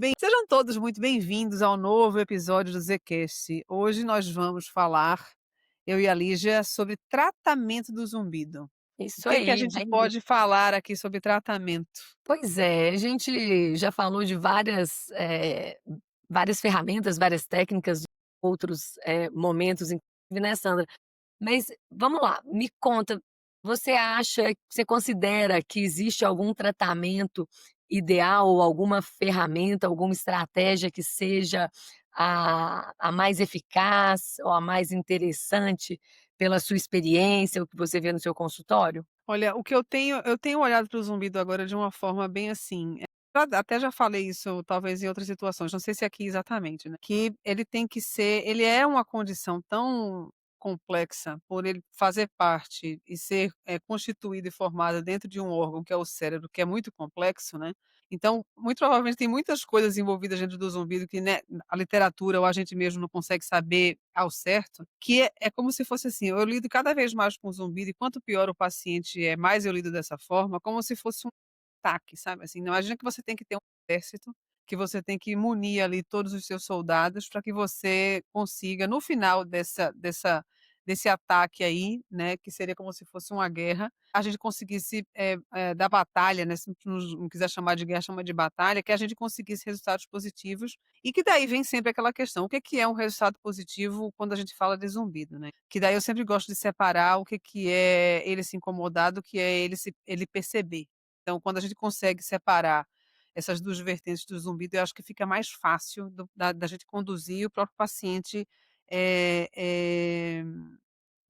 Bem, sejam todos muito bem-vindos ao novo episódio do Zcast. Hoje nós vamos falar, eu e a Lígia, sobre tratamento do zumbido. O Isso que que a aí, gente bem-vindo. pode falar aqui sobre tratamento? Pois é, a gente já falou de várias ferramentas, várias técnicas, outros, momentos inclusive, né, Sandra? Mas vamos lá, me conta, você considera que existe algum tratamento ideal ou alguma ferramenta, alguma estratégia que seja a mais eficaz ou a mais interessante pela sua experiência, o que você vê no seu consultório? Olha, o que eu tenho olhado para o zumbido agora de uma forma bem assim, até já falei isso talvez em outras situações, não sei se aqui exatamente, né, que ele é uma condição tão complexa por ele fazer parte e ser, constituído e formado dentro de um órgão que é o cérebro, que é muito complexo, né, então, muito provavelmente tem muitas coisas envolvidas dentro do zumbido que, né, a literatura ou a gente mesmo não consegue saber ao certo, que é como se fosse assim, eu lido cada vez mais com o zumbido e quanto pior o paciente é, mais eu lido dessa forma, como se fosse um ataque, sabe, assim, imagina que você tem que ter um exército, que você tem que munir ali todos os seus soldados para que você consiga no final desse ataque aí, né, que seria como se fosse uma guerra, a gente conseguisse, da batalha, né, se não quiser chamar de guerra, chama de batalha, que a gente conseguisse resultados positivos, e que daí vem sempre aquela questão, o que que é um resultado positivo quando a gente fala de zumbido, né, que daí eu sempre gosto de separar o que que é ele se incomodar do que é ele perceber. Então quando a gente consegue separar essas 2 vertentes do zumbido, eu acho que fica mais fácil da gente conduzir o próprio paciente, eh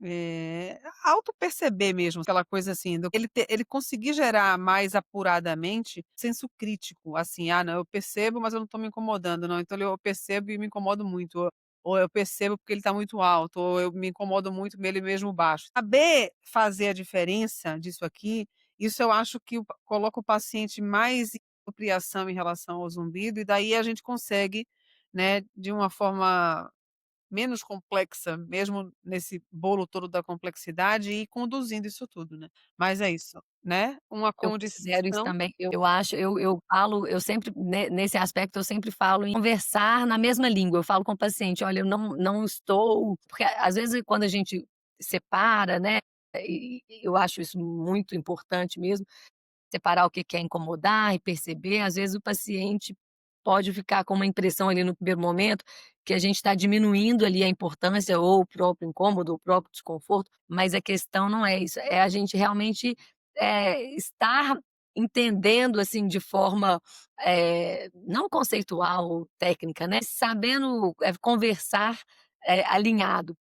eh auto-perceber mesmo, aquela coisa assim, do ele conseguir gerar mais apuradamente senso crítico, assim: "Ah não, eu percebo, mas eu não estou me incomodando não, então eu percebo e me incomodo muito", ou "Eu percebo porque ele está muito alto", ou "Eu me incomodo muito ele mesmo baixo". Saber fazer a diferença disso aqui, isso eu acho que coloca o paciente mais em apropriação em relação ao zumbido, e daí a gente consegue, né, de uma forma menos complexa, mesmo nesse bolo todo da complexidade, e ir conduzindo isso tudo, né. Mas é isso, né, uma Eu considero isso condição. também. Eu acho eu falo eu sempre nesse aspecto eu sempre falo em conversar na mesma língua. Eu falo com o paciente: "Olha, eu não estou", porque às vezes quando a gente separa, né, e eu acho isso muito importante mesmo, separar o que quer incomodar e perceber, às vezes o paciente pode ficar com uma impressão ali no primeiro momento, que a gente está diminuindo ali a importância ou o próprio incômodo, ou o próprio desconforto, mas a questão não é isso, é a gente realmente, estar entendendo, assim, de forma, não conceitual ou técnica, né, sabendo, conversar, alinhado.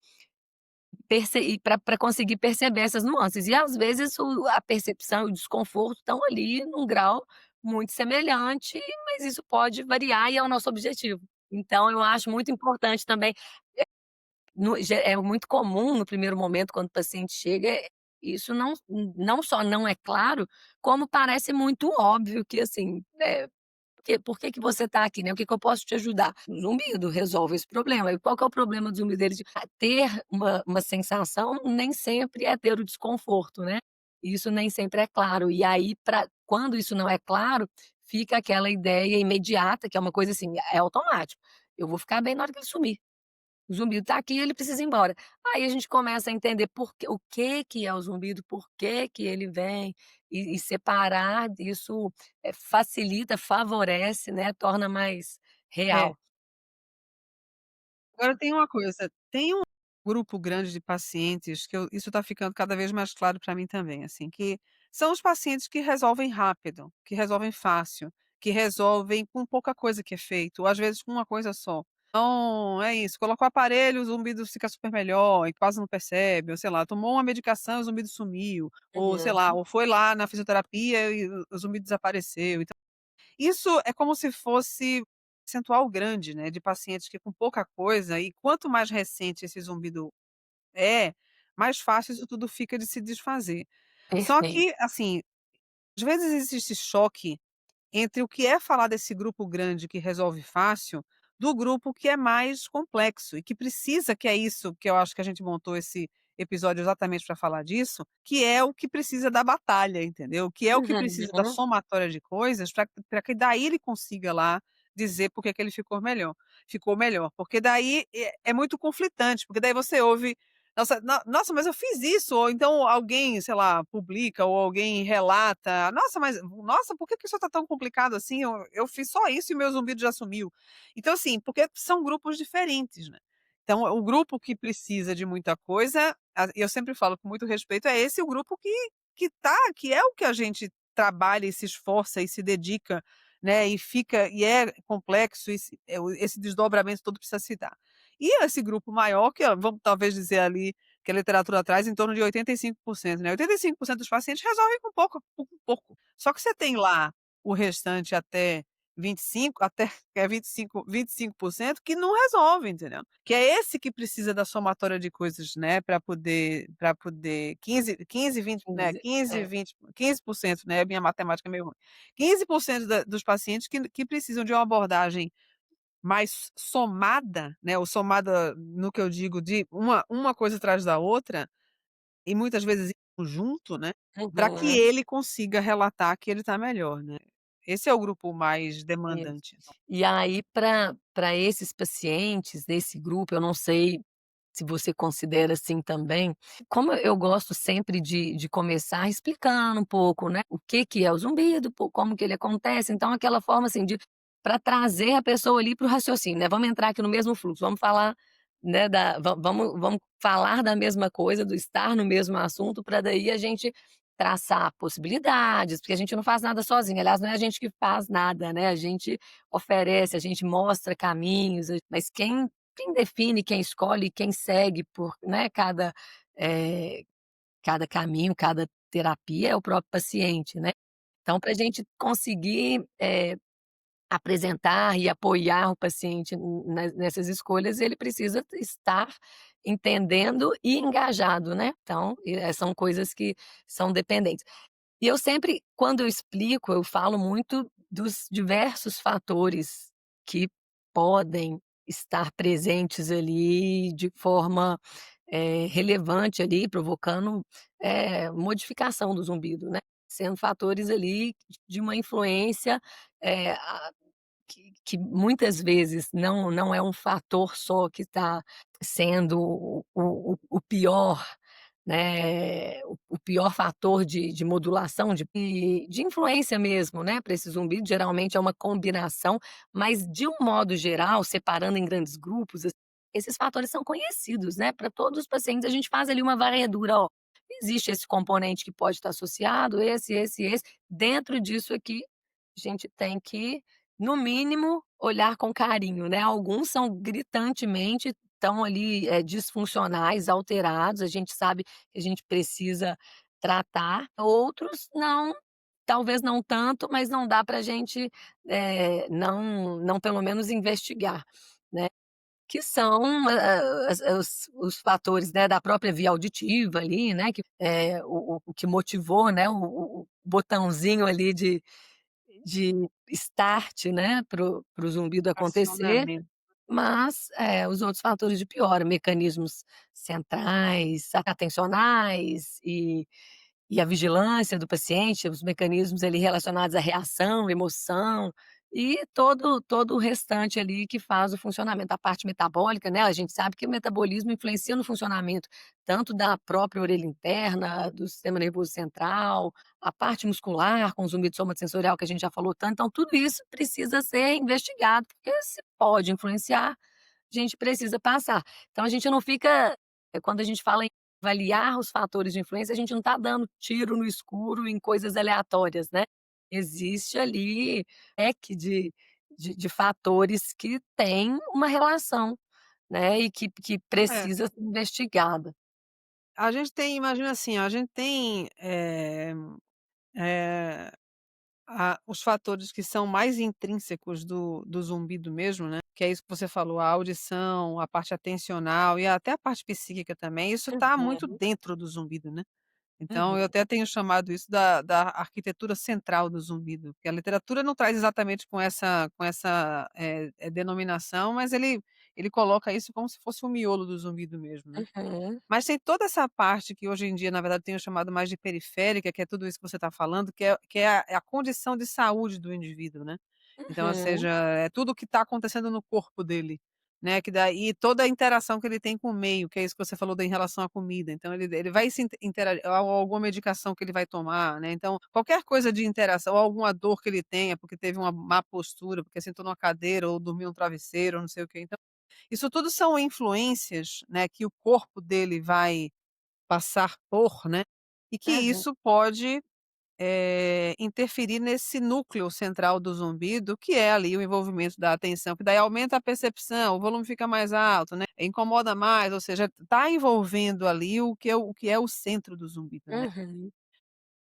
E para conseguir perceber essas nuances. E às vezes a percepção e o desconforto estão ali num grau muito semelhante, mas isso pode variar e é o nosso objetivo. Então eu acho muito importante também, é muito comum no primeiro momento quando o paciente chega, isso não só não é claro, como parece muito óbvio que assim, por que que você está aqui, né, o que que eu posso te ajudar? O zumbido resolve esse problema. E qual que é o problema do zumbido? Ele ter uma sensação nem sempre é ter o desconforto, né. Isso nem sempre é claro. E aí quando isso não é claro, fica aquela ideia imediata, que é uma coisa assim, é automático. Eu vou ficar bem na hora que ele sumir. O zumbido está aqui, ele precisa ir embora. Aí a gente começa a entender o que que é o zumbido, por que que ele vem, e separar isso, facilita, favorece, né, torna mais É. real. Agora tem uma coisa, tem um grupo grande de pacientes que isso está ficando cada vez mais claro para mim também, assim, que são os pacientes que resolvem rápido, que resolvem fácil, que resolvem com pouca coisa que é feito, ou às vezes com uma coisa só. Então, é isso, colocou o aparelho, o zumbido fica super melhor e quase não percebe, ou sei lá, tomou uma medicação, o zumbido sumiu, ou sei lá, Uhum. ou foi lá na fisioterapia e o zumbido desapareceu. Isso é como se fosse um percentual grande, né, de pacientes que com pouca coisa, e quanto mais recente esse zumbido é, mais fácil isso tudo fica de se desfazer. Só Perfeito. que, assim, às vezes existe choque entre o que é falar desse grupo grande que resolve fácil, do grupo que é mais complexo e que precisa, que é isso que eu acho que a gente montou esse episódio exatamente para falar disso, que é o que precisa da batalha, entendeu? Que é o que precisa da Uhum. somatória de coisas para que daí ele consiga lá, dizer por que que ele ficou melhor, porque daí é muito conflitante, porque daí você ouve: "Nossa, nossa, mas eu fiz isso", ou então alguém, sei lá, publica ou alguém relata: "Nossa, mas nossa, por que que isso está tão complicado assim? Eu fiz só isso e meu zumbido já sumiu". Então assim, porque são grupos diferentes, né. Então o grupo que precisa de muita coisa, eu sempre falo com muito respeito, é esse o grupo que é o que a gente trabalha e se esforça e se dedica, né, e é complexo, esse desdobramento todo precisa se dar. E esse grupo maior que vamos talvez dizer ali, que a literatura traz em torno de 85%, né, 85% dos pacientes resolvem com pouco. Só que você tem lá o restante até 25, até que é 25% que não resolve, entendeu. Que é esse que precisa da somatória de coisas, né, para poder 15, 20, né, 15, 15, é, 20, 15%, né, minha matemática é meio ruim. 15% dos pacientes que precisam de uma abordagem mais somada, né, ou somada no que eu digo de uma coisa atrás da outra, e muitas vezes em conjunto, né, para que uhum, ele consiga relatar que ele está melhor, né. Esse é o grupo mais isso. demandante. E aí para esses pacientes desse grupo, eu não sei se você considera assim também, como eu gosto sempre de começar explicando um pouco, né, o que que é o zumbido, como que ele acontece, então aquela forma assim de para trazer a pessoa ali para o raciocínio, né, vamos entrar aqui no mesmo fluxo, vamos falar, né, vamos falar da mesma coisa, do estar no mesmo assunto, para daí a gente traçar possibilidades, porque a gente não faz nada sozinho, aliás, não é a gente que faz nada, né, a gente oferece, a gente mostra caminhos, mas quem define, quem escolhe, quem segue por, né, eh, cada caminho, cada terapia é o próprio paciente, né. Então para a gente conseguir, apresentar e apoiar o paciente nessas escolhas, ele precisa estar entendendo e engajado, né. Então, são coisas que são dependentes. E eu sempre, quando eu explico, eu falo muito dos diversos fatores que podem estar presentes ali de forma, relevante ali, provocando, modificação do zumbido, né, sendo fatores ali de uma influência, que muitas vezes não é um fator só que está sendo o pior, né, o pior fator de modulação, de influência mesmo, né, para esse zumbido, geralmente é uma combinação, mas de um modo geral, separando em grandes grupos, esses fatores são conhecidos, né, para todos os pacientes a gente faz ali uma varredura, ó, existe esse componente que pode estar associado, esse, dentro disso aqui, a gente tem que no mínimo, olhar com carinho, né. Alguns são gritantemente estão ali, disfuncionais, alterados, a gente sabe que a gente precisa tratar. Outros não, talvez não tanto, mas não dá pra gente, não pelo menos investigar, né. Que são, os fatores, né, da própria via auditiva ali, né, que, o que motivou, né, o botãozinho ali de start, né, para o zumbido acontecer, Acionamento. mas, os outros fatores de piora, mecanismos centrais, atencionais e a vigilância do paciente, os mecanismos ali relacionados à reação, emoção e todo o restante ali que faz o funcionamento. A parte metabólica, né, a gente sabe que o metabolismo influencia no funcionamento tanto da própria orelha interna, do sistema nervoso central, a parte muscular com o zumbido somatosensorial que a gente já falou tanto, então tudo isso precisa ser investigado, porque se pode influenciar, a gente precisa passar. Então a gente não fica, quando a gente fala em avaliar os fatores de influência, a gente não está dando tiro no escuro em coisas aleatórias, né. Existe ali leque de fatores que têm uma relação, né, e que É, precisa ser investigada. a gente tem imagina assim, a gente tem, eh, os fatores que são mais intrínsecos do zumbido mesmo, né, que é isso que você falou, a audição, a parte atencional e até a parte psíquica também, isso está muito Uhum, dentro do zumbido, né. Então eu uhum, até tenho chamado isso da arquitetura central do zumbido, que a literatura não traz exatamente com essa denominação, mas ele coloca isso como se fosse o miolo do zumbido mesmo, né. uhum. Mas tem toda essa parte que hoje em dia, na verdade, tenho chamado mais de periférica, que é tudo isso que você está falando, que é a condição de saúde do indivíduo, né. Então, ou Uhum, seja, é tudo o que está acontecendo no corpo dele, né, que daí toda a interação que ele tem com o meio, que é isso que você falou da em relação à comida, então ele vai se interagir ou alguma medicação que ele vai tomar, né, então qualquer coisa de interação ou alguma dor que ele tenha, porque teve uma má postura, porque sentou numa cadeira ou dormiu no travesseiro ou não sei o quê, então, isso tudo são influências, né, que o corpo dele vai passar por, né, e que uhum, isso pode interferir nesse núcleo central do zumbido, que é ali o envolvimento da atenção, que daí aumenta a percepção, o volume fica mais alto, né, incomoda mais, ou seja, está envolvendo ali o que é o centro do zumbido, né. uhum,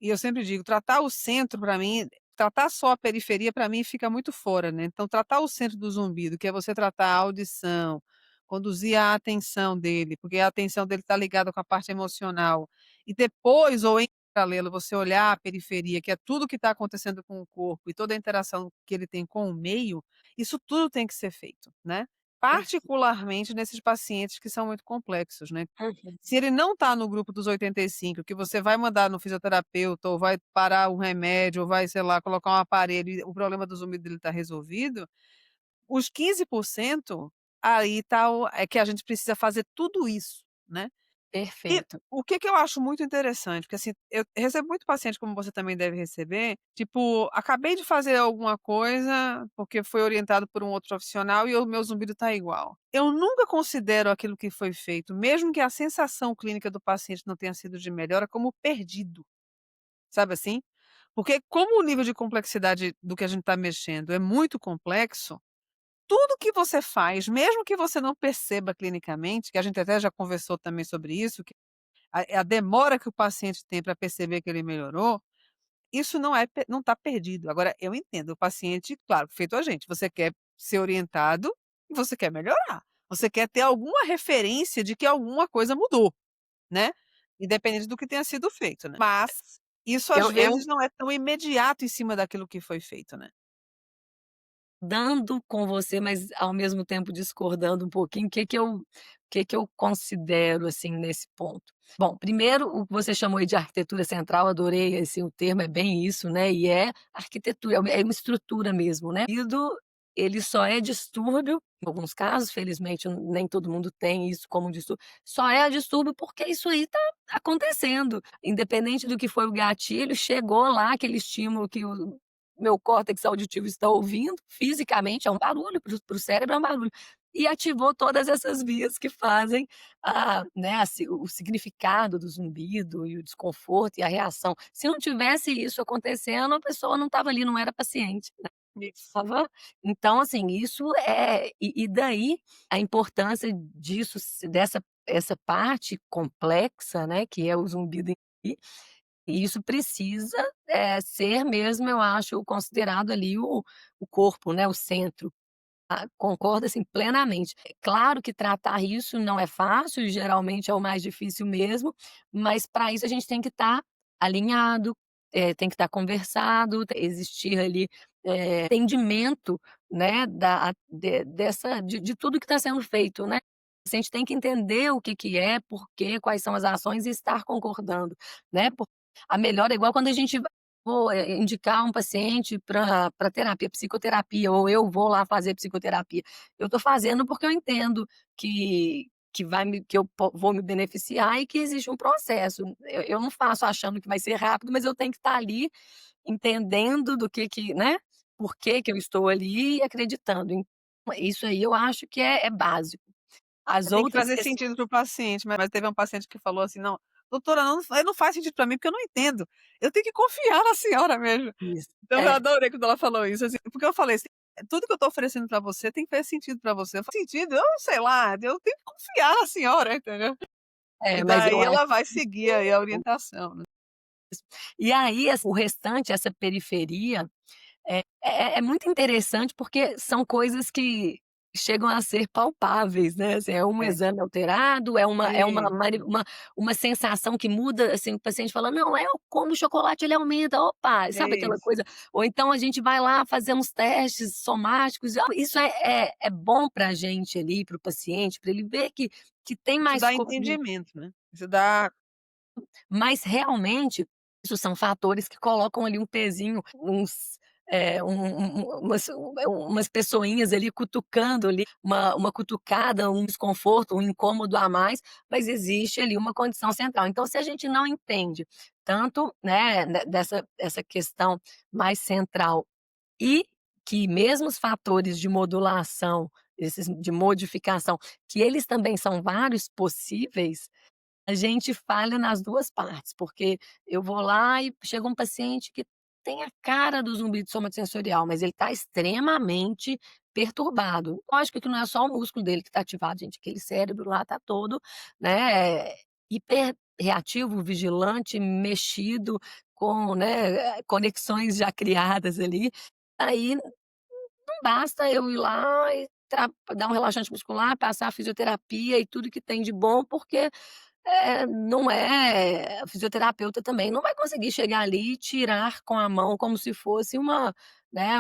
E eu sempre digo, tratar o centro para mim tratar só a periferia para mim fica muito fora, né, então tratar o centro do zumbido, que é você tratar a audição, conduzir a atenção dele, porque a atenção dele está ligada com a parte emocional, e depois ou em paralelo você olhar a periferia, que é tudo que está acontecendo com o corpo e toda a interação que ele tem com o meio, isso tudo tem que ser feito, né, particularmente nesses pacientes que são muito complexos, né. uhum, Se ele não está no grupo dos 85, que você vai mandar no fisioterapeuta, ou vai parar um remédio, ou vai, sei lá, colocar um aparelho e o problema do zumbido dele está resolvido, os 15% aí tá é que a gente precisa fazer tudo isso, né. E perfeito. o que que eu acho muito interessante, porque, assim, eu recebo muito paciente, como você também deve receber, tipo: "Acabei de fazer alguma coisa, porque foi orientado por um outro profissional e o meu zumbido tá igual". Eu nunca considero aquilo que foi feito, mesmo que a sensação clínica do paciente não tenha sido de melhora, como perdido, sabe assim? Porque como o nível de complexidade do que a gente está mexendo é muito complexo, tudo que você faz, mesmo que você não perceba clinicamente, que a gente até já conversou também sobre isso, a demora que o paciente tem para perceber que ele melhorou, isso não está perdido. Agora eu entendo, o paciente, claro, feito a gente, você quer ser orientado e você quer melhorar. Você quer ter alguma referência de que alguma coisa mudou, né, independente do que tenha sido feito, né. Mas isso às Eu vezes não é tão imediato em cima daquilo que foi feito, né. dando com você, mas ao mesmo tempo discordando um pouquinho, o que que eu considero, assim, nesse ponto. Bom, primeiro o que você chamou aí de arquitetura central, adorei, assim, o termo é bem isso, né, e é arquitetura, é uma estrutura mesmo, né. Ele só é distúrbio, em alguns casos, felizmente nem todo mundo tem isso como distúrbio, só é distúrbio porque isso aí tá acontecendo, independente do que foi o gatilho, chegou lá aquele estímulo que o meu córtex auditivo está ouvindo, fisicamente é um barulho, para o cérebro é um barulho, e ativou todas essas vias que fazem né, o significado do zumbido e o desconforto e a reação. Se não tivesse isso acontecendo, a pessoa não estava ali, não era paciente, né, Isso. estava então assim, isso e daí a importância disso dessa essa parte complexa, né, que é o zumbido em si, e isso precisa, ser mesmo, eu acho, considerado ali o corpo, né, o centro. Concordo, assim, plenamente. É claro que tratar isso não é fácil e geralmente é o mais difícil mesmo, mas para isso a gente tem que estar alinhado, tem que estar conversado, existir ali, entendimento, né, de tudo que está sendo feito, né. A gente tem que entender o que que é, por quê, quais são as ações e estar concordando, né, a melhora é igual quando a gente vou, indicar um paciente para terapia, psicoterapia, ou eu vou lá fazer psicoterapia. Eu estou fazendo porque eu entendo que eu vou me beneficiar e que existe um processo. Eu não faço achando que vai ser rápido, mas eu tenho que estar ali entendendo do que né, por que eu estou ali e acreditando. Isso aí eu acho que é básico. As Tem que outras fazer sentido para o paciente, mas teve um paciente que falou assim: "Não, doutora, não faz sentido para mim, porque eu não entendo. Eu tenho que confiar na senhora mesmo". questões Então eu é, adorei quando ela falou isso, assim, porque eu falei assim: "Tudo que eu estou oferecendo para você tem que fazer sentido para você". Faz sentido? Eu não sei lá, eu tenho que confiar na senhora, entendeu. E mas eu daí acho ela vai seguir aí a orientação, né. e aí, o restante, essa periferia, é muito interessante, porque são coisas que chegam a ser palpáveis, né, assim, é um É. exame alterado, é uma Isso. uma sensação que muda, assim, o paciente fala: "Não, eu como chocolate, ele aumenta", opa, sabe aquela Isso. coisa? Ou então a gente vai lá fazer uns testes somáticos, isso é bom pra gente ali, para o paciente, para ele ver que tem Isso mais dá coisa. entendimento, né. Isso dá Mas realmente, isso são fatores que colocam ali um pezinho, umas pessoinhas ali cutucando ali, uma cutucada, um desconforto, um incômodo a mais, mas existe ali uma condição central. Então se a gente não entende tanto, né, dessa essa questão mais central e que mesmo os fatores de modulação, esses de modificação, que eles também são vários possíveis, a gente falha nas 2 partes, porque eu vou lá e chega um paciente que tem a cara do zumbido somatosensorial, mas ele está extremamente perturbado. Lógico que não é só o músculo dele que está ativado, gente, aquele cérebro lá está todo, né, hiper reativo, vigilante, mexido, com, né, conexões já criadas ali. Aí não basta eu ir lá e dar um relaxante muscular, passar a fisioterapia e tudo que tem de bom, porque não é, a fisioterapeuta também não vai conseguir chegar ali e tirar com a mão como se fosse uma, né,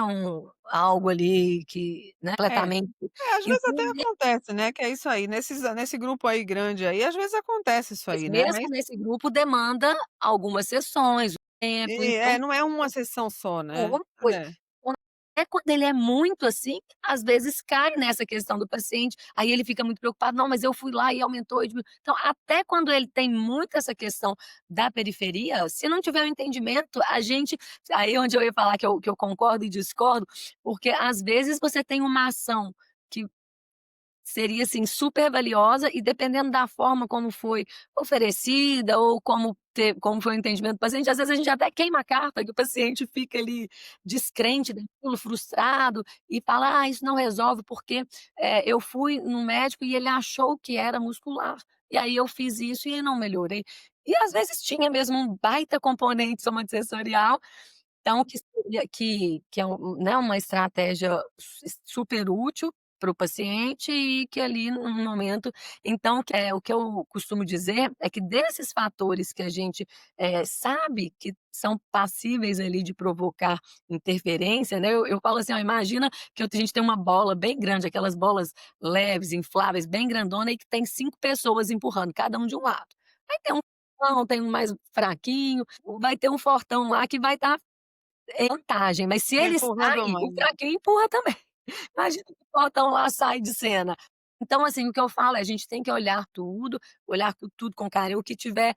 algo ali que, né, É. completamente Às vezes até então, acontece, né, que é isso aí, nesse grupo aí grande aí, às vezes acontece isso mas aí, né, mesmo mas nesse grupo demanda algumas sessões, tempo, então não é uma sessão só, né. uma coisa. É. Até quando ele é muito assim, às vezes cai nessa questão do paciente, aí ele fica muito preocupado: "Não, mas eu fui lá e aumentou e diminuiu". Então, até quando ele tem muito essa questão da periferia, se não tiver o entendimento, a gente aí onde eu ia falar que eu concordo e discordo, porque às vezes você tem uma ação que seria, assim, super valiosa e dependendo da forma como foi oferecida ou como foi o entendimento do paciente, às vezes a gente até queima a carta que o paciente fica ali descrente daquilo, frustrado e fala: "Ah, isso não resolve porque, eu fui no médico e ele achou que era muscular, e aí eu fiz isso e não melhorei". E às vezes tinha mesmo um baita componente somatosensorial, então que é né, uma estratégia super útil para o paciente e que ali no momento então, o que eu costumo dizer é que desses fatores que a gente, sabe que são passíveis ali de provocar interferência, né, eu falo assim: "Ó, imagina que a gente tem uma bola bem grande, aquelas bolas leves, infláveis, bem grandona e que tem 5 pessoas empurrando, cada um de um lado. Aí tem um fortão, tem um mais fraquinho, vai ter um fortão lá que vai estar vantagem, mas se ele Empurrando sai, o mais. fraquinho empurra também. Imagina que o fortão lá sai de cena. Então, assim, o que eu falo é: a gente tem que olhar tudo, olhar tudo com carinho, o que tiver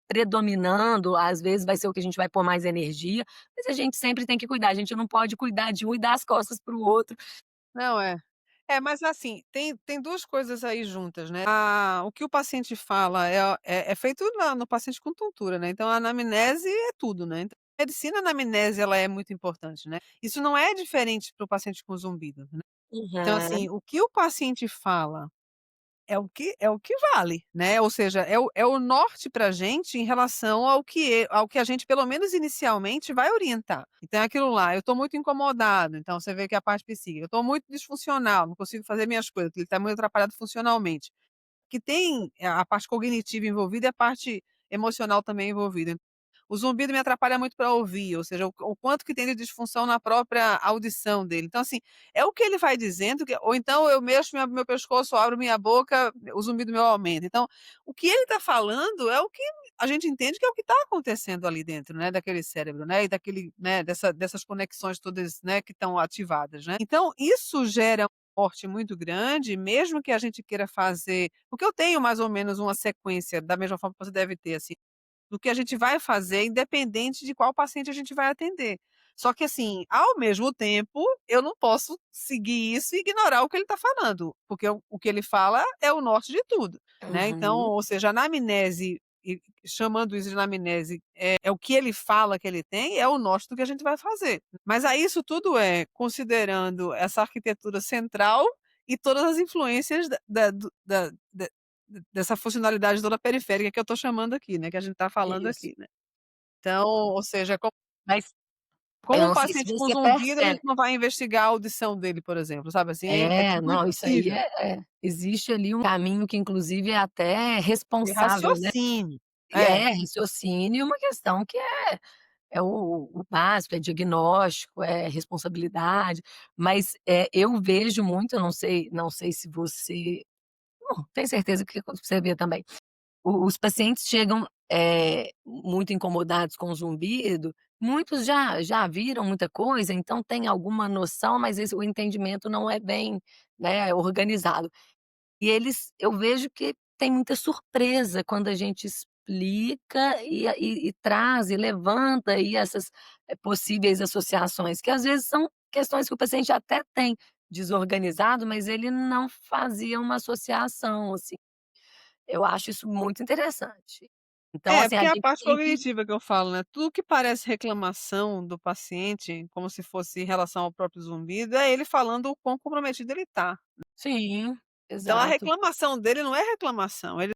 predominando, às vezes vai ser o que a gente vai pôr mais energia, mas a gente sempre tem que cuidar, a gente não pode cuidar de um e dar as costas para o outro. Não, é. É, mas assim, tem 2 coisas aí juntas, né, o que o paciente fala é feito na no paciente com tontura, né, então a anamnese é tudo, né, então a medicina anamnese ela é muito importante, né. Isso não é diferente para o paciente com zumbido, né. Então Uhum, assim, o que o paciente fala é o que vale, né, ou seja, é o norte pra gente em relação ao que a gente pelo menos inicialmente vai orientar. Então é aquilo lá, eu estou muito incomodado, então você vê que é a parte psíquica, eu estou muito disfuncional, não consigo fazer minhas coisas, ele está muito atrapalhado funcionalmente. Que tem a parte cognitiva envolvida e a parte emocional também envolvida. O zumbido me atrapalha muito para ouvir, ou seja, o quanto que tem de disfunção na própria audição dele. Então, assim, é o que ele vai dizendo que ou então eu mexo meu pescoço, abro minha boca, o zumbido meu aumenta. Então, o que ele está falando é o que a gente entende que é o que está acontecendo ali dentro, né, daquele cérebro, né, e daquele, né, dessas conexões todas, né, que estão ativadas, né. Então isso gera um corte muito grande, mesmo que a gente queira fazer porque eu tenho mais ou menos uma sequência, da mesma forma que você deve ter, assim, do que a gente vai fazer, independente de qual paciente a gente vai atender. Só que assim, ao mesmo tempo, eu não posso seguir isso e ignorar o que ele está falando, porque o que ele fala é o norte de tudo, né. Então, uhum, ou seja, a anamnese, e chamando isso de anamnese, é o que ele fala que ele tem, é o norte do que a gente vai fazer. Mas aí isso tudo é considerando essa arquitetura central e todas as influências dessa funcionalidade toda periférica que eu estou chamando aqui, né, que a gente está falando isso. aqui, né. Então, ou seja, Mas eu como um não sei se paciente com você zumbido, a percebe gente não vai investigar a audição dele, por exemplo, sabe assim, é é, tudo não, isso aí impossível. existe ali um caminho que inclusive é até De responsável, né. raciocínio. É, É, raciocínio, uma questão que é o básico, é diagnóstico, é responsabilidade, mas, eu vejo muito, eu não sei se você bom, tenho certeza que você vê também. Os pacientes chegam, muito incomodados com o zumbido, muitos já viram muita coisa, então tem alguma noção, mas esse o entendimento não é bem, né, organizado. E eles eu vejo que tem muita surpresa quando a gente explica e traz e levanta aí essas, possíveis associações, que às vezes são questões que o paciente até tem desorganizado, mas ele não fazia uma associação, assim. Eu acho isso muito interessante. Então, É, assim, a porque é a gente parte tem que cognitiva que eu falo, né, tudo que parece reclamação do paciente, como se fosse em relação ao próprio zumbido, é ele falando o quão comprometido ele tá. sim, Então a exato. reclamação dele não é reclamação, ele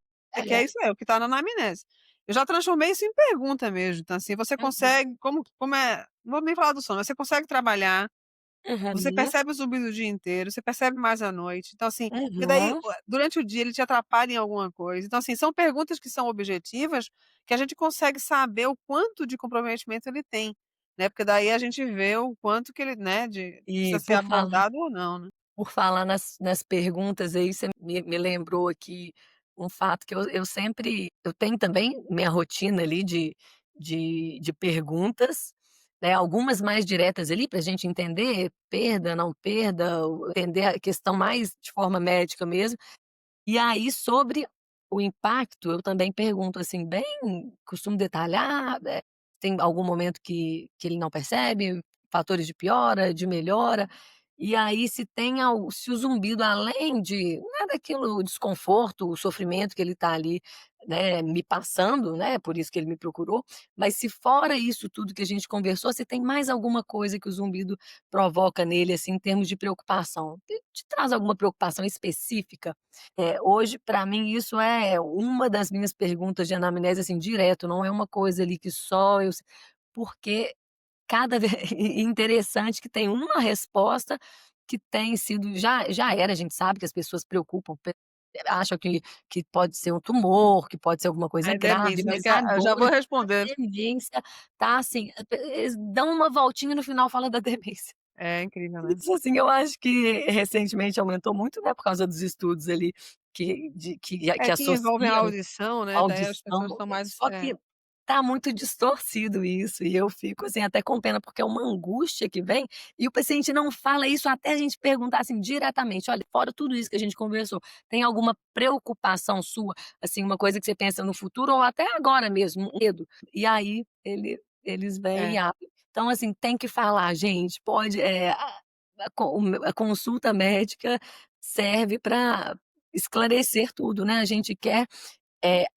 quer É. isso o que está na anamnese. Eu já transformei isso em pergunta mesmo, então assim, você Uhum. consegue como é não vou nem falar do sono, mas você consegue trabalhar, você Uhum. percebe o zumbido o dia inteiro, você percebe mais à noite, então assim, porque daí Uhum. durante o dia ele te atrapalha em alguma coisa, então assim, são perguntas que são objetivas, que a gente consegue saber o quanto de comprometimento ele tem, né, porque daí a gente vê o quanto que ele, né, E precisa ser abordado ou não, né. por falar nas perguntas aí, você me lembrou aqui um fato que eu sempre eu tenho também minha rotina ali de perguntas, né, algumas mais diretas ali para a gente entender perda, não perda, entender a questão mais de forma médica mesmo. E aí sobre o impacto, eu também pergunto, assim, bem costumo detalhar, tem algum momento que ele não percebe, fatores de piora, de melhora, e aí se tem se o zumbido além de, né, daquilo, o desconforto, o sofrimento que ele está ali, né, me passando, né, por isso que ele me procurou, mas se fora isso tudo que a gente conversou, se tem mais alguma coisa que o zumbido provoca nele, assim, em termos de preocupação, te traz alguma preocupação específica? Hoje, para mim, isso é uma das minhas perguntas de anamnese, assim, direto, não é uma coisa ali que só eu se porque cada ve e interessante que tem uma resposta que tem sido já era, a gente sabe que as pessoas preocupam, acham que pode ser um tumor, que pode ser alguma coisa Aí grave, demência, né, mas que eu já agora vou a responder. demência tá assim, eles dão uma voltinha e no final fala da demência. É incrível, né. Isso, assim, eu acho que recentemente aumentou muito, né, por causa dos estudos ali que É, que envolvem a associam audição, né, daí as audição, pessoas são mais só que tá muito distorcido isso, e eu fico, assim, até com pena, porque é uma angústia que vem, e o paciente não fala isso até a gente perguntar, assim, diretamente: "Olha, fora tudo isso que a gente conversou, tem alguma preocupação sua, assim, uma coisa que você pensa no futuro ou até agora mesmo, um medo?". E aí eles vêm e é, abrem. Então, assim, tem que falar, gente, pode, a consulta médica serve para esclarecer tudo, né, a gente quer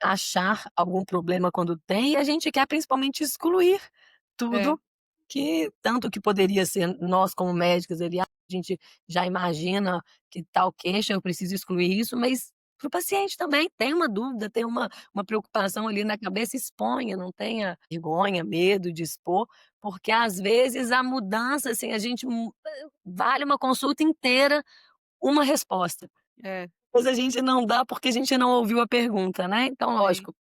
achar algum problema quando tem, e a gente quer principalmente excluir é. tudo que tanto que poderia ser nós como médicos ali, a gente já imagina que tal queixa, eu preciso excluir isso, mas para o paciente também tem uma dúvida, tem uma preocupação ali na cabeça, exponha, não tenha vergonha, medo de expor, porque às vezes a mudança, assim, a gente vale uma consulta inteira, uma resposta. É, Mas a gente não dá, porque a gente não ouviu a pergunta, né, então sim. lógico,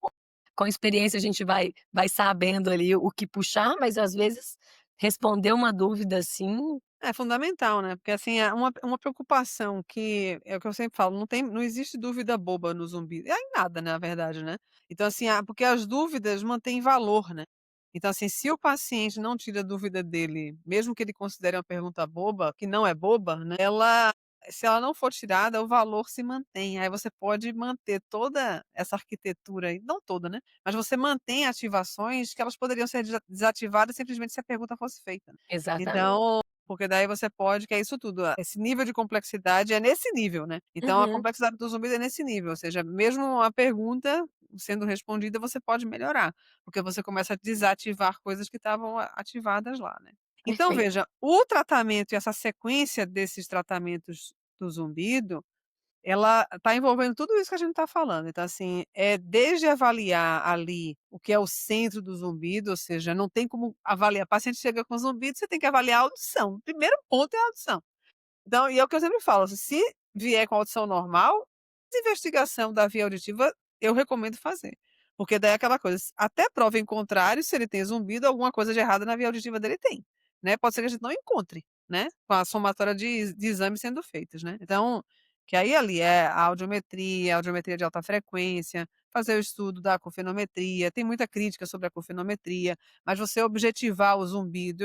com experiência a gente vai sabendo ali o que puxar, mas às vezes responder uma dúvida assim É fundamental, né, porque assim, é uma preocupação que é o que eu sempre falo, não existe dúvida boba no zumbi, é em nada, na verdade, né. Então assim, porque as dúvidas mantêm valor, né. Então assim, se o paciente não tira a dúvida dele, mesmo que ele considere uma pergunta boba, que não é boba, né, se ela não for tirada, o valor se mantém, aí você pode manter toda essa arquitetura aí não toda, né, mas você mantém ativações que elas poderiam ser desativadas simplesmente se a pergunta fosse feita, né. exatamente. Então porque daí você pode que é isso tudo, esse nível de complexidade é nesse nível, né. Então a Uhum, complexidade do zumbido é nesse nível, ou seja, mesmo a pergunta sendo respondida, você pode melhorar, porque você começa a desativar coisas que estavam ativadas lá, né. Então perfeito. veja, o tratamento e essa sequência desses tratamentos do zumbido ela está envolvendo tudo isso que a gente está falando, então assim, é desde avaliar ali o que é o centro do zumbido, ou seja, não tem como avaliar paciente chega com zumbido, você tem que avaliar a audição, o primeiro ponto é a audição. Então e é o que eu sempre falo, assim, se vier com audição normal, investigação da via auditiva eu recomendo fazer, porque daí é aquela coisa, até prova em contrário, se ele tem zumbido, alguma coisa de errada na via auditiva dele tem, né, pode ser que a gente não encontre, né, com a somatória de exames sendo feitos, né. Então, que aí ali é a audiometria de alta frequência, fazer o estudo da acufenometria, tem muita crítica sobre a acufenometria, mas você objetivar o zumbido,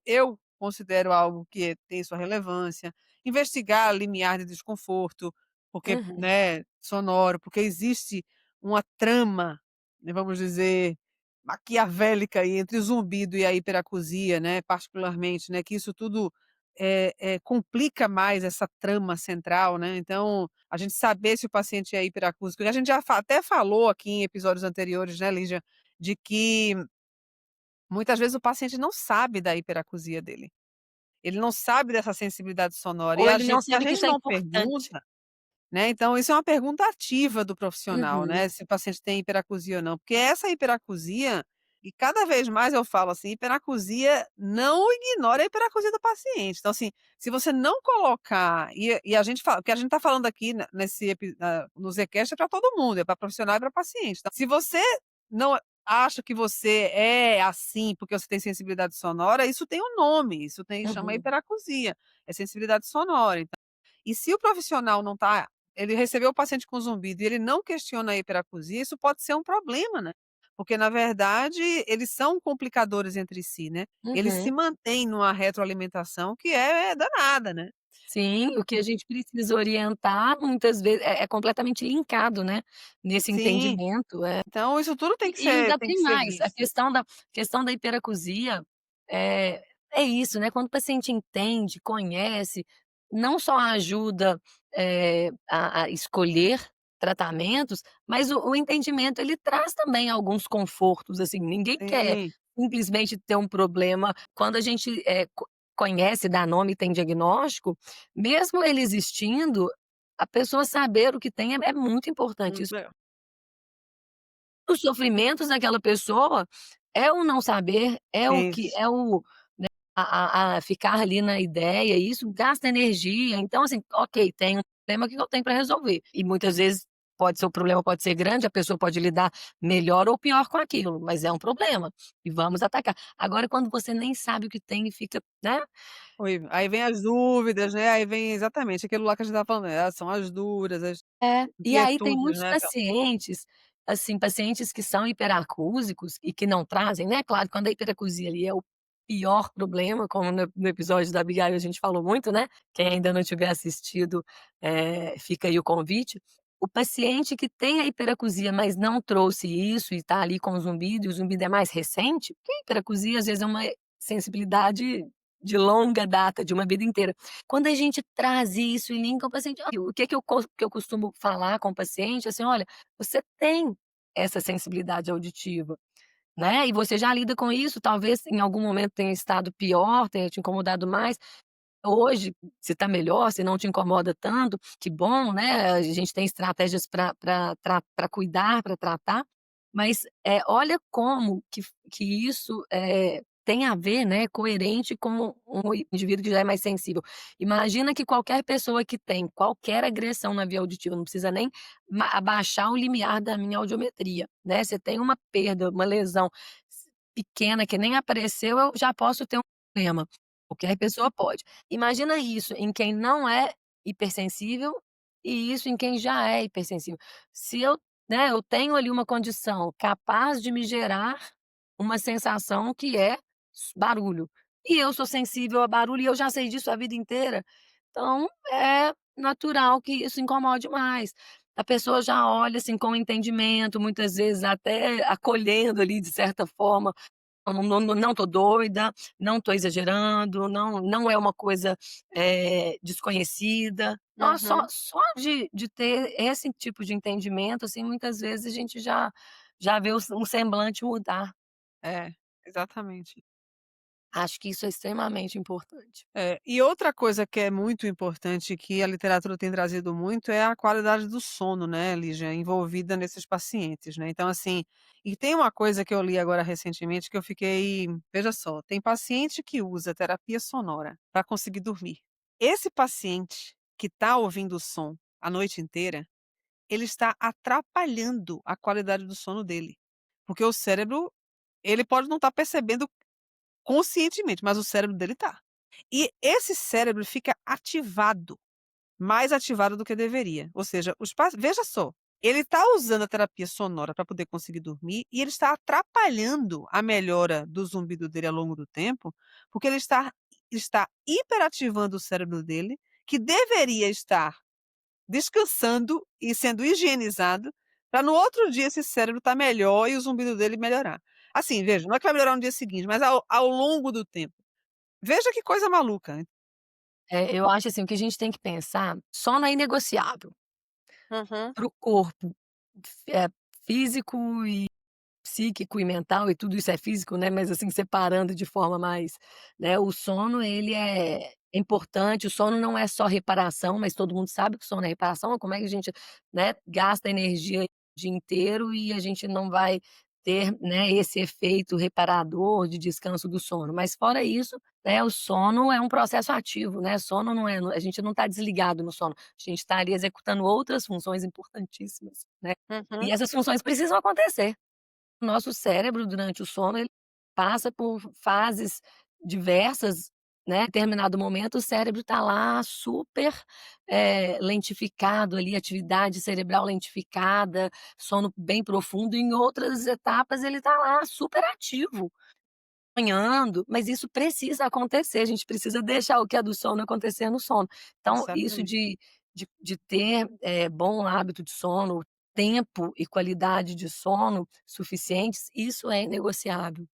eu considero algo que tem sua relevância. Investigar limiar de desconforto, porque, Uhum, né, sonoro, porque existe uma trama, né, vamos dizer, maquiavélica aí entre o zumbido e a hiperacusia, né, particularmente, né, que isso tudo, complica mais essa trama central, né, então, a gente saber se o paciente é hiperacúsico, e a gente já até falou aqui em episódios anteriores, né, Lígia, de que muitas vezes o paciente não sabe da hiperacusia dele. Ele não sabe dessa sensibilidade sonora e ou a ele não gente se a sabe que gente isso é não importante. pergunta, né, então isso é uma pergunta ativa do profissional, Uhum, né, se o paciente tem hiperacusia ou não, porque essa hiperacusia e cada vez mais eu falo assim, hiperacusia não ignore a hiperacusia do paciente. Então assim, se você não colocar e a gente fala porque a gente está falando aqui no Zcast é para todo mundo, é para profissional e para paciente. Então, se você não acha que você é assim, porque você tem sensibilidade sonora, isso tem um nome, isso tem chama uhum, hiperacusia, é sensibilidade sonora. E se o profissional não está ele recebeu o paciente com zumbido e ele não questiona a hiperacusia, isso pode ser um problema, né. Porque na verdade eles são complicadores entre si, né. Eles se uhum. mantêm numa retroalimentação que é danada, né. Sim, o que a gente precisa orientar muitas vezes é completamente linkado, né, nesse Sim, entendimento, então isso tudo e ainda tem que tem ser mais, a visto. questão da hiperacusia, é é isso, né, quando o paciente entende, conhece, não só ajuda, a escolher tratamentos, mas o entendimento ele traz também alguns confortos, assim, ninguém quer Sim, simplesmente ter um problema quando a gente, conhece, dá nome e tem diagnóstico, mesmo ele existindo, a pessoa saber o que tem é muito importante. muito legal. Os sofrimentos daquela pessoa é o não saber, é o que Isso. é o a ficar ali na ideia, e isso gasta energia, então assim, ok, tem um problema, o que eu tenho para resolver? E muitas vezes pode ser o problema pode ser grande, a pessoa pode lidar melhor ou pior com aquilo, mas é um problema, e vamos atacar. Agora quando você nem sabe o que tem e fica, né. Horrível. Aí vem as dúvidas, né, aí vem exatamente aquilo lá que a gente estava falando, são as duras, as É, e aí tem inquietudes, muitos né, pacientes, assim, pacientes que são hiperacúsicos e que não trazem, né, claro, quando a hiperacusia ali é o pior problema, como no episódio da Abigail a gente falou muito, né, quem ainda não tiver assistido, fica aí o convite. O paciente que tem a hiperacusia, mas não trouxe isso e está ali com o zumbido, e o zumbido é mais recente, porque a hiperacusia às vezes é uma sensibilidade de longa data, de uma vida inteira. Quando a gente traz isso e linka o paciente, o que que eu costumo falar com o paciente, assim: "Olha, você tem essa sensibilidade auditiva, né, e você já lida com isso, talvez em algum momento tenha estado pior, tenha te incomodado mais. Hoje, se está melhor, se não te incomoda tanto, que bom, né, a gente tem estratégias para cuidar, para tratar, mas, olha como que isso, tem a ver, né, coerente com um indivíduo que já é mais sensível. Imagina que qualquer pessoa que tem qualquer agressão na via auditiva, não precisa nem abaixar o limiar da minha audiometria, né, você tem uma perda, uma lesão pequena que nem apareceu, eu já posso ter um problema. Qualquer pessoa pode. Imagina isso em quem não é hipersensível e isso em quem já é hipersensível. Se eu, né, eu tenho ali uma condição capaz de me gerar uma sensação que é barulho, e eu sou sensível a barulho e eu já sei disso a vida inteira, então é natural que isso incomode mais. A pessoa já olha, assim, com entendimento, muitas vezes até acolhendo ali de certa forma não tô doida, não tô exagerando, não é uma coisa, desconhecida. Nós uhum. só de ter esse tipo de entendimento, assim, muitas vezes a gente já vê um semblante mudar. É, exatamente. Acho que isso é extremamente importante. É, e outra coisa que é muito importante, que a literatura tem trazido muito, é a qualidade do sono, né, Lígia, envolvida nesses pacientes, né. Então, assim, e tem uma coisa que eu li agora recentemente que eu fiquei veja só, tem paciente que usa terapia sonora para conseguir dormir. Esse paciente que está ouvindo o som a noite inteira, ele está atrapalhando a qualidade do sono dele, porque o cérebro, ele pode não estar percebendo conscientemente, mas o cérebro dele tá. E esse cérebro fica ativado, mais ativado do que deveria. Ou seja, os pa veja só, Ele está usando a terapia sonora para poder conseguir dormir e ele está atrapalhando a melhora do zumbido dele ao longo do tempo, porque ele está hiperativando o cérebro dele, que deveria estar descansando e sendo higienizado, para no outro dia esse cérebro estar melhor e o zumbido dele melhorar. Assim, veja, não é que vai melhorar no dia seguinte, mas ao longo do tempo. Veja que coisa maluca. Eu acho, assim, o que a gente tem que pensar, sono é inegociável Uhum. para o corpo, eh, físico e psíquico e mental e tudo isso é físico, né, mas assim, separando de forma mais, né, o sono ele é importante, o sono não é só reparação, mas todo mundo sabe que o sono é reparação, como é que a gente, né, gasta energia o dia inteiro e a gente não vai ter, né, esse efeito reparador de descanso do sono. Mas fora isso, né, o sono é um processo ativo, né, sono não é a gente não está desligado no sono, a gente está ali executando outras funções importantíssimas, né, e Uhum. essas funções precisam acontecer. O nosso cérebro, durante o sono, ele passa por fases diversas, né, em determinado momento o cérebro está lá super, lentificado ali, atividade cerebral lentificada, sono bem profundo, em outras etapas ele está lá super ativo, sonhando, mas isso precisa acontecer, a gente precisa deixar o que é do sono acontecer no sono. Então isso Exatamente. de ter, bom hábito de sono, tempo e qualidade de sono suficientes, isso é inegociável.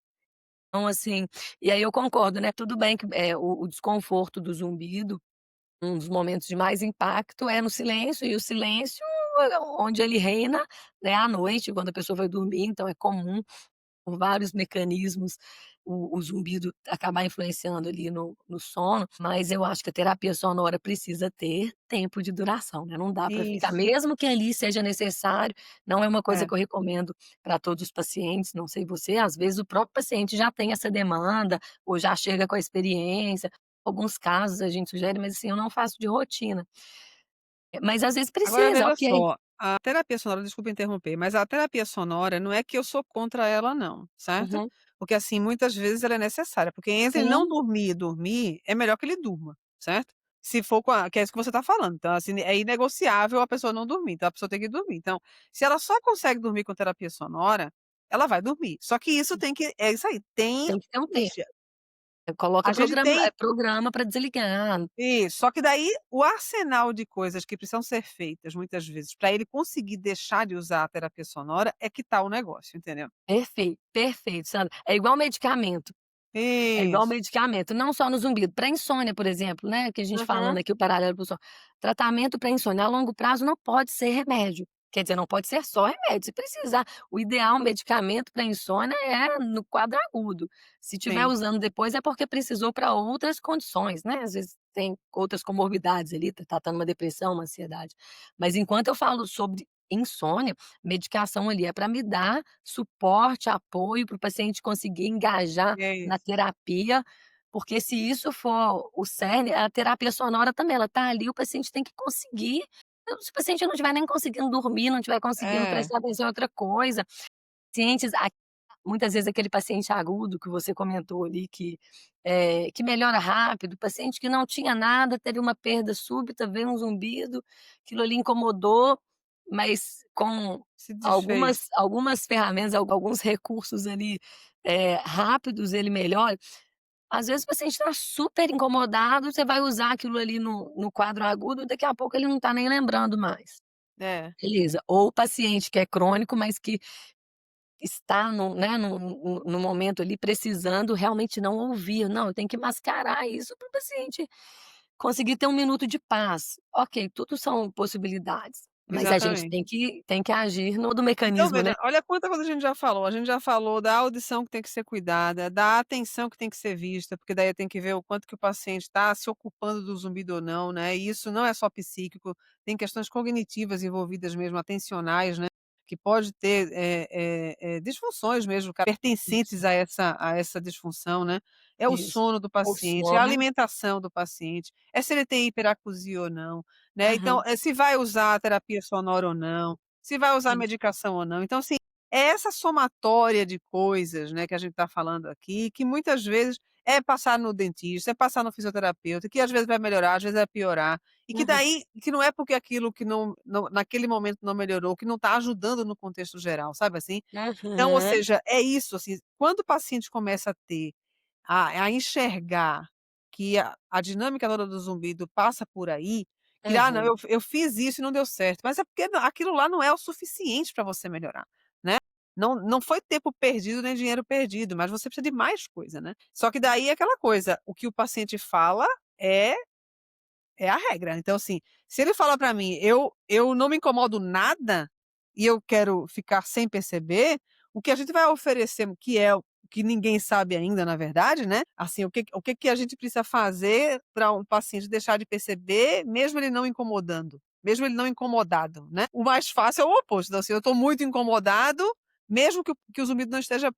Então assim, e aí eu concordo, né, tudo bem que, o desconforto do zumbido, um dos momentos de mais impacto é no silêncio, e o silêncio onde ele reina, né, à noite, quando a pessoa vai dormir, então é comum por vários mecanismos, o zumbido acabar influenciando ali no sono, mas eu acho que a terapia sonora precisa ter tempo de duração, né, não dá para ficar Isso. mesmo que ali seja necessário, não é uma coisa É. que eu recomendo para todos os pacientes, não sei você, às vezes o próprio paciente já tem essa demanda, ou já chega com a experiência, alguns casos a gente sugere, mas assim, eu não faço de rotina. Mas às vezes Agora precisa, veja ok. só, a terapia sonora, desculpa interromper, mas a terapia sonora não é que eu sou contra ela não, certo? Uhum. Porque, assim, muitas vezes ela é necessária, porque entre não Sim, dormir e dormir, é melhor que ele durma, certo? Se for com a que é isso que você está falando, então, assim, é inegociável a pessoa não dormir, então a pessoa tem que dormir. Então, se ela só consegue dormir com terapia sonora, ela vai dormir. Só que isso tem que é isso aí, tem tem que ter um um tempo. dia. Coloca A gente programa tem programa para desligar. isso, só que daí o arsenal de coisas que precisam ser feitas muitas vezes para ele conseguir deixar de usar a terapia sonora é que tá o negócio, entendeu? Perfeito, perfeito, Sandra. É igual Isso. medicamento, não só no zumbido, para insônia, por exemplo, né, que a gente falando Uhum. aqui o paralelo para o sono. Tratamento para insônia a longo prazo não pode ser remédio, quer dizer, não pode ser só remédio, se precisar o ideal medicamento para insônia é no quadro agudo, se tiver Sim. usando depois é porque precisou para outras condições, né, às vezes tem outras comorbidades ali, tá tratando uma depressão, uma ansiedade. Mas enquanto eu falo sobre insônia, medicação ali é para me dar suporte, apoio para o paciente conseguir engajar É na isso. terapia, porque se isso for o cerne, a terapia sonora também, ela tá ali, o paciente tem que conseguir, se o paciente não estiver nem conseguindo dormir, não estiver conseguindo É, prestar atenção em outra coisa, pacientes muitas vezes aquele paciente agudo que você comentou ali que melhora rápido, paciente que não tinha nada, teve uma perda súbita, veio um zumbido, aquilo ali incomodou, mas com se desfez. algumas ferramentas, alguns recursos ali, rápidos, ele melhora. Às vezes o paciente está super incomodado, você vai usar aquilo ali no quadro agudo, daqui a pouco ele não está nem lembrando mais. É, Beleza. Ou o paciente que é crônico, mas que está no momento ali precisando realmente não ouvir, não, eu tenho que mascarar isso para o paciente conseguir ter um minuto de paz. Ok, tudo são possibilidades, mas a gente exatamente. tem que agir no do Então mecanismo, né. veja, olha quanta coisa a gente já falou da audição que tem que ser cuidada, da atenção que tem que ser vista, porque daí tem que ver o quanto que o paciente está se ocupando do zumbido ou não, né, e isso não é só psíquico, tem questões cognitivas envolvidas mesmo, atencionais, né, que pode ter, disfunções mesmo pertencentes Isso, a essa disfunção, né. É o isso. sono do O paciente, é a sono. alimentação do paciente, é se ele tem hiperacusia ou não, né, então, Uhum. se vai usar a terapia sonora ou não. Se vai usar Isso. medicação ou não. Então, assim, é essa somatória de coisas, né, que a gente está falando aqui, que muitas vezes é passar no dentista, é passar no fisioterapeuta, que às vezes vai melhorar, às vezes vai piorar. e que Uhum. daí que não é porque aquilo que não naquele momento não melhorou, que não está ajudando no contexto geral, sabe assim? Então, ou Aham. seja, é isso, assim, quando o paciente começa a ter a enxergar que a dinâmica toda do zumbido passa por aí, que: "Ah, não, Aham. eu fiz isso e não deu certo", mas é porque aquilo lá não é o suficiente para você melhorar, né. Não foi tempo perdido nem dinheiro perdido, mas você precisa de mais coisa, né. Só que daí é aquela coisa, o que o paciente fala é é a regra. Então, assim, se ele fala para mim: "Eu não me incomodo nada, e eu quero ficar sem perceber", o que a gente vai oferecer, que é o que ninguém sabe ainda, na verdade, né, assim, o que que a gente precisa fazer para um paciente deixar de perceber, mesmo ele não incomodando, mesmo ele não incomodado, né. O mais fácil é o oposto, então, assim, eu estou muito incomodado, mesmo que o zumbido não esteja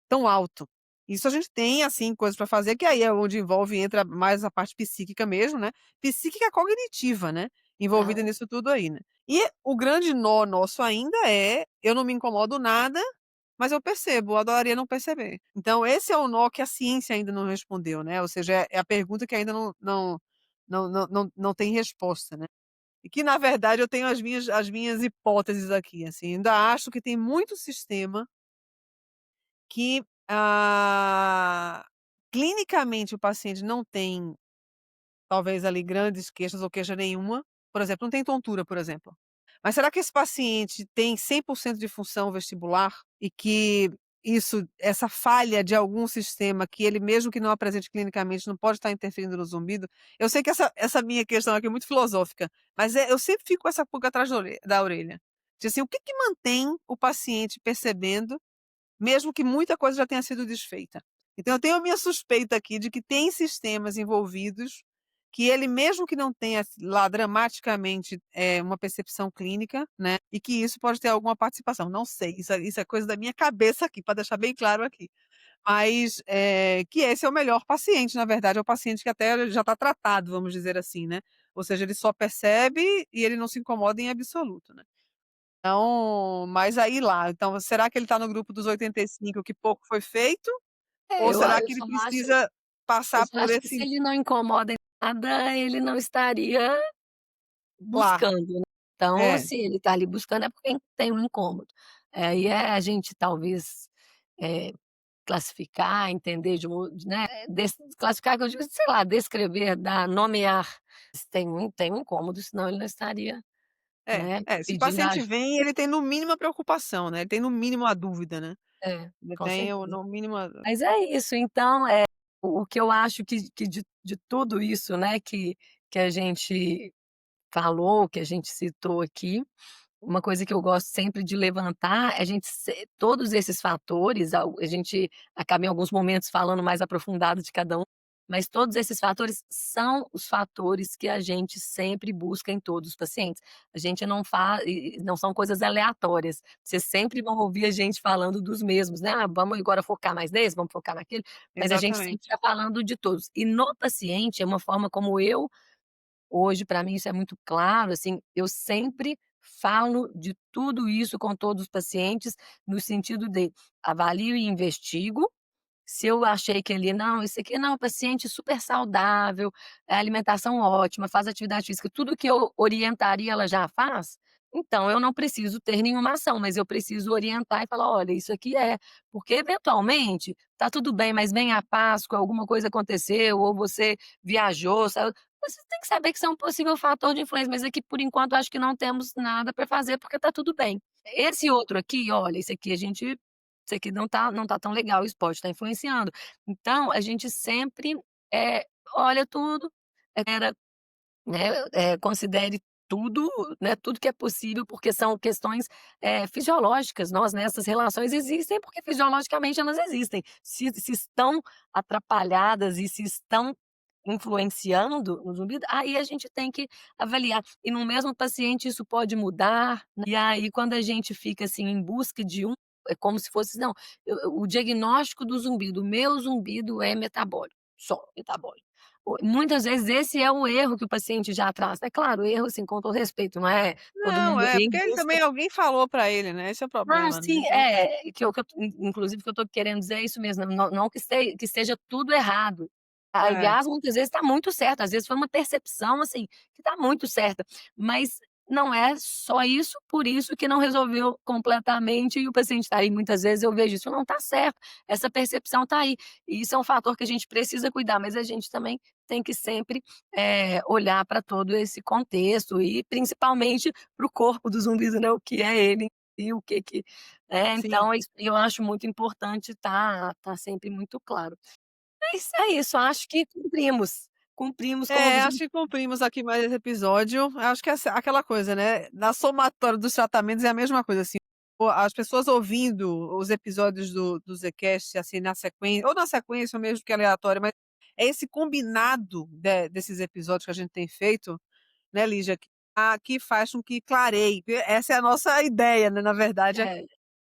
tão alto. Isso a gente tem, assim, coisas para fazer, que aí é onde entra mais a parte psíquica mesmo, né, psíquica cognitiva, né, Ah, envolvida nisso tudo aí, né. E o grande nó nosso ainda é: eu não me incomodo nada, mas eu percebo, eu adoraria não perceber. Então esse é o nó que a ciência ainda não respondeu, né, ou seja, é a pergunta que ainda não tem resposta, né. E que na verdade eu tenho as minhas hipóteses aqui, assim, ainda acho que tem muito sistema que, clinicamente o paciente não tem, talvez ali grandes queixas ou queixa nenhuma, por exemplo, não tem tontura, por exemplo. Mas será que esse paciente tem 100% de função vestibular e que essa falha de algum sistema que ele mesmo que não apresente clinicamente não pode estar interferindo no zumbido? Eu sei que essa minha questão aqui é muito filosófica, mas eu sempre fico com essa pulga atrás da orelha. De assim, o que que mantém o paciente percebendo mesmo que muita coisa já tenha sido desfeita. Então eu tenho a minha suspeita aqui de que tem sistemas envolvidos, que ele mesmo que não tenha lá dramaticamente, uma percepção clínica, né, e que isso pode ter alguma participação, não sei, isso é coisa da minha cabeça aqui, para deixar bem claro aqui. Mas, que esse é o melhor paciente, na verdade, é o paciente que até já está tratado, vamos dizer assim, né. Ou seja, ele só percebe e ele não se incomoda em absoluto, né. Então, mas aí lá, então será que ele está no grupo dos 85 que pouco foi feito, é, ou será eu que ele só acho precisa eu passar só por acho que se esse ele não incomoda em nada, ele não estaria lá? buscando, né. Então, É, se ele está ali buscando é porque tem um incômodo. Aí é a gente talvez, eh, classificar, entender né, classificar que eu digo, sei lá, descrever, dar nomear. Se tem um incômodo, senão ele não estaria, né, se o pedindo paciente ajuda. vem, ele tem no mínimo a preocupação, né, ele tem no mínimo a dúvida, né, É, ele com tem o certeza. no mínimo a Mas é isso, então, o que eu acho que de tudo isso, né, que a gente falou, que a gente citou aqui, uma coisa que eu gosto sempre de levantar, é a gente todos esses fatores, a gente acaba em alguns momentos falando mais aprofundado de cada um, mas todos esses fatores são os fatores que a gente sempre busca em todos os pacientes. A gente não não são coisas aleatórias. Vocês sempre vão ouvir a gente falando dos mesmos, né: "Ah, vamos agora focar mais nesse, vamos focar naquele", mas a gente sempre exatamente. está falando de todos. E no paciente, é uma forma como eu hoje, para mim, isso é muito claro, assim, eu sempre falo de tudo isso com todos os pacientes, no sentido de avalio e investigo. Se eu achei que ele: "Não, esse aqui não, paciente super saudável, alimentação ótima, faz atividade física", tudo que eu orientaria ela já faz, então eu não preciso ter nenhuma ação, mas eu preciso orientar e falar: "Olha, isso aqui é", porque eventualmente tá tudo bem, mas vem a Páscoa, alguma coisa aconteceu ou você viajou, saiu, você tem que saber que isso é um possível fator de influência, mas aqui por enquanto acho que não temos nada para fazer, porque tá tudo bem. Esse outro aqui, olha, esse aqui a gente, isso aqui não tá tão legal, isso pode estar influenciando. Então, a gente sempre, olha tudo, era, né, considere tudo, né, tudo que é possível, porque são questões, fisiológicas. Nós nessas relações existem, porque fisiologicamente elas existem. Se estão atrapalhadas e se estão influenciando no zumbido, aí a gente tem que avaliar. E no mesmo paciente isso pode mudar, né, e aí quando a gente fica, assim, em busca de um, é como se fosse: "Não, o diagnóstico do zumbido, o meu zumbido é metabólico, só metabólico". Muitas vezes esse é o erro que o paciente já traz. É claro, erro, assim, com todo respeito, não é todo Não, mundo ali em porque ele busca. também alguém falou pra ele, né, esse é o Não, problema, né, sim, então que eu inclusive o que eu estou querendo dizer é isso mesmo, não que esteja tudo errado. É, aliás, muitas vezes está muito certo, às vezes foi uma percepção, assim, que está muito certa, mas não é só isso, por isso que não resolveu completamente e o paciente está aí, muitas vezes eu vejo isso, não está certo, essa percepção está aí, e isso é um fator que a gente precisa cuidar, mas a gente também tem que sempre, olhar para todo esse contexto e principalmente para o corpo do zumbido, né, o que é ele e o que que sim. então isso eu acho muito importante tá sempre muito claro. Mas é isso, acho que cumprimos com o É, acho objetivo. que cumprimos aqui mais esse episódio. Acho que essa aquela coisa, né, na somatória dos tratamentos é a mesma coisa, assim, as pessoas ouvindo os episódios do Zcast, assim, na sequência ou na sequência ou mesmo que é aleatório, mas é esse combinado desses episódios que a gente tem feito, né, Lígia, que faz com que clareie. Essa é a nossa ideia, né, na verdade, É,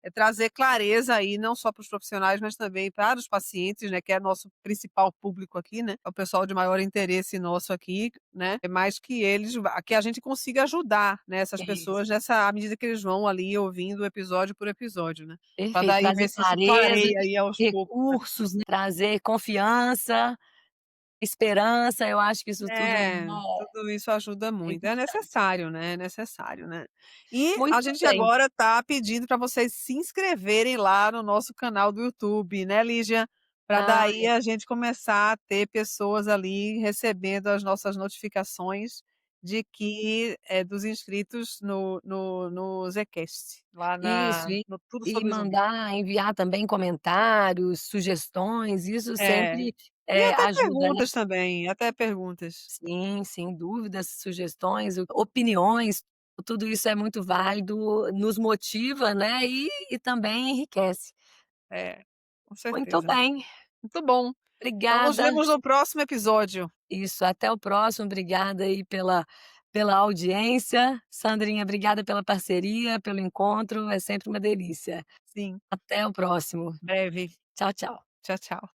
é trazer clareza aí, não só para os profissionais, mas também para os pacientes, né, que é nosso principal público aqui, né, é o pessoal de maior interesse nosso aqui, né, é mais que eles que a gente consiga ajudar, né, essas isso, pessoas nessa à medida que eles vão ali ouvindo episódio por episódio, né, para perfeito. daí Trazer ver se isso clareza, clareia aí aos poucos, né. recursos, né, trazer confiança, esperança, eu acho que isso tudo, É, tudo isso ajuda é muito. É importante. necessário, né, é necessário, né. E a Muito gente bem. agora tá pedindo para vocês se inscreverem lá no nosso canal do YouTube, né, Lígia? Para Ah, daí a gente começar a ter pessoas ali recebendo as nossas notificações de que dos inscritos no Zcast, lá isso, no Tudo e Sobre Zumbi. mandar, enviar também comentários, sugestões, isso É. sempre, E até ajuda, né. perguntas também, até perguntas. Sim, sim, dúvidas, sugestões, opiniões, tudo isso é muito válido, nos motiva, né, e também enriquece. É, com Muito certeza. bem, Muito bom. Então nos obrigada. vemos no próximo episódio. Isso, até o próximo, obrigada aí pela audiência. Sandrinha, obrigada pela parceria, pelo encontro, é sempre uma delícia. Sim, Até o próximo. breve. Tchau, tchau. Tchau, tchau.